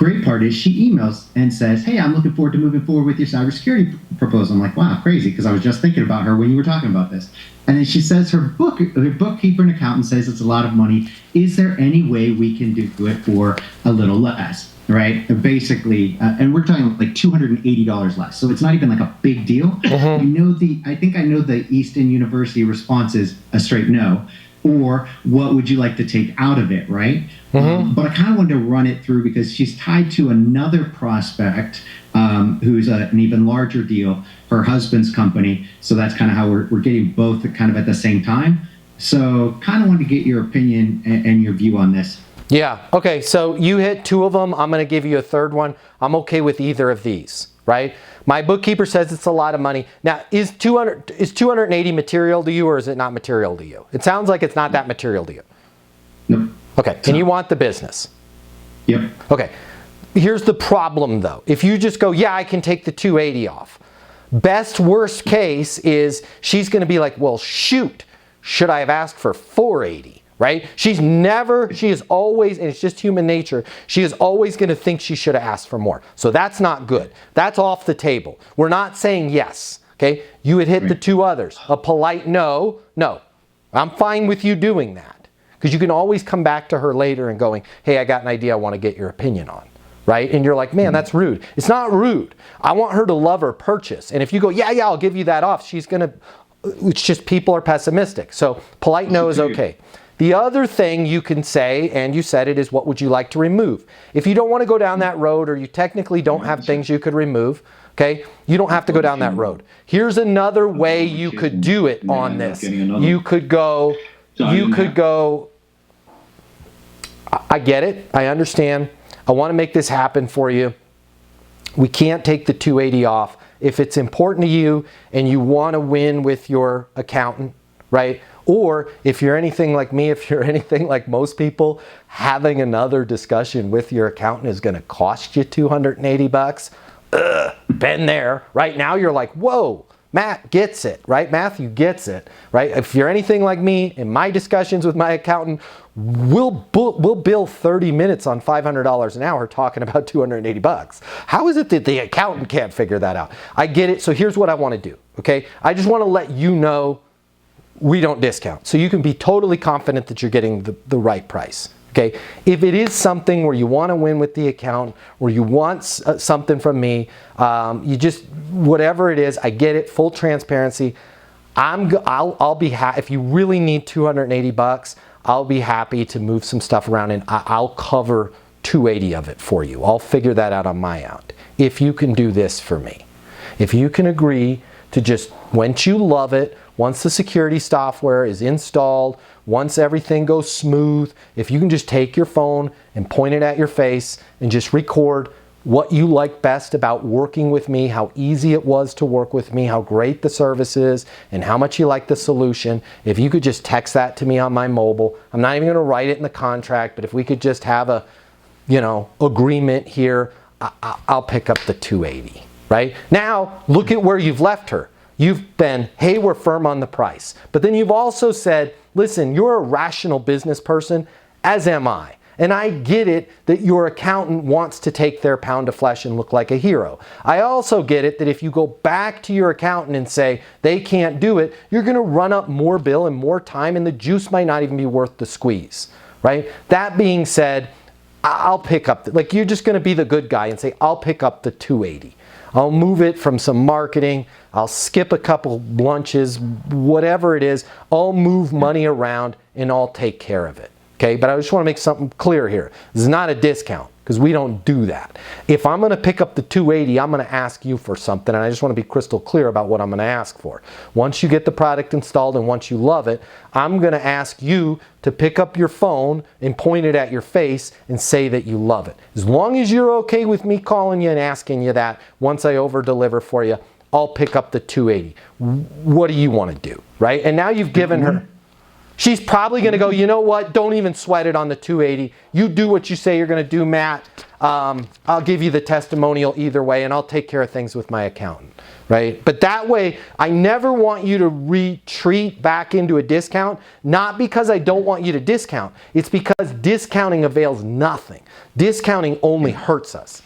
great part is she emails and says, hey, I'm looking forward to moving forward with your cybersecurity proposal. I'm like, wow, crazy, because I was just thinking about her when you were talking about this. And then she says her bookkeeper and accountant says it's a lot of money. Is there any way we can do it for a little less, right? Basically, and we're talking like $280 less. So it's not even like a big deal. I think I know the Easton University response is a straight no. Or what would you like to take out of it, right? But I kind of wanted to run it through because she's tied to another prospect who's an even larger deal, her husband's company. So that's kind of how we're getting both kind of at the same time. So kind of wanted to get your opinion and your view on this. Yeah, okay, so you hit two of them. I'm going to give you a third one. I'm okay with either of these, right? My bookkeeper says it's a lot of money. Now, is 280 material to you, or is it not material to you? It sounds like it's not that material to you. Nope. Okay, and you want the business. Yep. Okay, here's the problem though. If you just go, yeah, I can take the 280 off. Best worst case is she's going to be like, well, shoot, should I have asked for 480? Right? She is always, and it's just human nature, she is always going to think she should have asked for more. So that's not good. That's off the table. We're not saying yes. Okay? You had hit the two others. A polite no. No. I'm fine with you doing that. Because you can always come back to her later and going, hey, I got an idea I want to get your opinion on. Right? And you're like, man, that's rude. It's not rude. I want her to love her purchase. And if you go, yeah, I'll give you that off, she's going to, it's just people are pessimistic. So polite no is okay. The other thing you can say, and you said it, is what would you like to remove? If you don't want to go down that road, or you technically don't have things you could remove, okay, you don't have to go down that road. Here's another way you could do it on this. You could go, I get it, I understand, I want to make this happen for you. We can't take the 280 off. If it's important to you and you want to win with your accountant, right? Or if you're anything like me, if you're anything like most people, having another discussion with your accountant is going to cost you $280. Been there. Right now you're like, whoa, Matt gets it, right? Matthew gets it, right? If you're anything like me, in my discussions with my accountant, we'll bill 30 minutes on $500 an hour talking about $280. How is it that the accountant can't figure that out? I get it. So here's what I want to do, okay? I just want to let you know we don't discount. So you can be totally confident that you're getting the right price. Okay. If it is something where you want to win with the account, or you want something from me, you just, whatever it is, I get it, full transparency. I'll be happy. If you really need $280, I'll be happy to move some stuff around, and I'll cover 280 of it for you. I'll figure that out on my end. If you can do this for me, if you can agree to just, once you love it, once the security software is installed, once everything goes smooth, if you can just take your phone and point it at your face and just record what you like best about working with me, how easy it was to work with me, how great the service is, and how much you like the solution. If you could just text that to me on my mobile. I'm not even going to write it in the contract, but if we could just have a, agreement here, I'll pick up the 280, right? Now, look at where you've left her. You've been, hey, we're firm on the price. But then you've also said, listen, you're a rational business person, as am I. And I get it that your accountant wants to take their pound of flesh and look like a hero. I also get it that if you go back to your accountant and say they can't do it, you're going to run up more bill and more time, and the juice might not even be worth the squeeze, right? That being said, I'll pick up, you're just going to be the good guy and say, I'll pick up the 280. I'll move it from some marketing. I'll skip a couple lunches, whatever it is. I'll move money around and I'll take care of it. Okay, but I just want to make something clear here. This is not a discount, because we don't do that. If I'm going to pick up the 280, I'm going to ask you for something, and I just want to be crystal clear about what I'm going to ask for. Once you get the product installed and once you love it, I'm going to ask you to pick up your phone and point it at your face and say that you love it. As long as you're okay with me calling you and asking you that, once I over-deliver for you, I'll pick up the 280. What do you want to do, right? And now you've given her... She's probably going to go, you know what, don't even sweat it on the 280. You do what you say you're going to do, Matt. I'll give you the testimonial either way, and I'll take care of things with my accountant, right? But that way, I never want you to retreat back into a discount, not because I don't want you to discount. It's because discounting avails nothing. Discounting only hurts us.